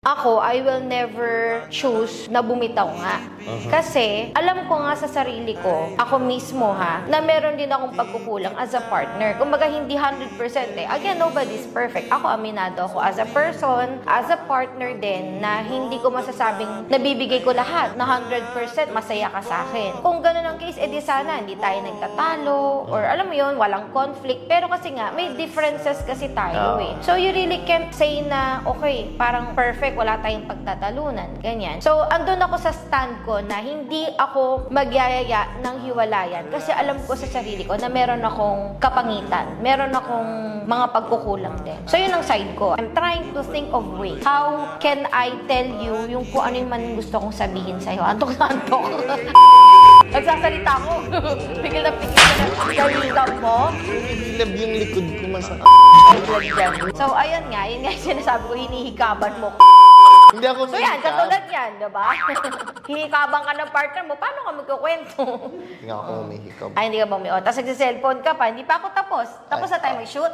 Ako, I will never choose na bumitaw nga. Kasi, alam ko nga sa sarili ko, ako mismo na meron din akong pagkukulang as a partner. Kumbaga, hindi 100% eh. Again, nobody's perfect. Ako, aminado ako as a person, as a partner din, na hindi ko masasabing nabibigay ko lahat, na 100% masaya ka sa akin. Kung ganun ang case, edi sana, hindi tayo nagtatalo, or alam mo yun, walang conflict. Pero kasi nga, may differences kasi tayo eh. So, you really can't say na, okay, parang perfect, wala tayong pagtatalunan, ganyan. So, andun ako sa stand ko na hindi ako magyayaya ng hiwalayan kasi alam ko sa sarili ko na meron akong kapangitan, meron akong mga pagkukulang din. So, yun ang side ko. I'm trying to think of ways. How can I tell you yung kung ano yung man gusto kong sabihin sa'yo? Antok na antok. Nagsasalita ko. Pigil na dalilab mo. Nililab yung likod ko masakit. So, ayun nga yung sinasabi ko, hinihikaban mo. Hindi ako So yan, katulad yan, diba? Hihikabang ka ng partner mo, paano ka magkukwento? Hindi ako humihikab. Ay, hindi ka bumio. Tapos nagsiselfone ka pa, hindi pa ako tapos. Tapos na tayo mag-shoot.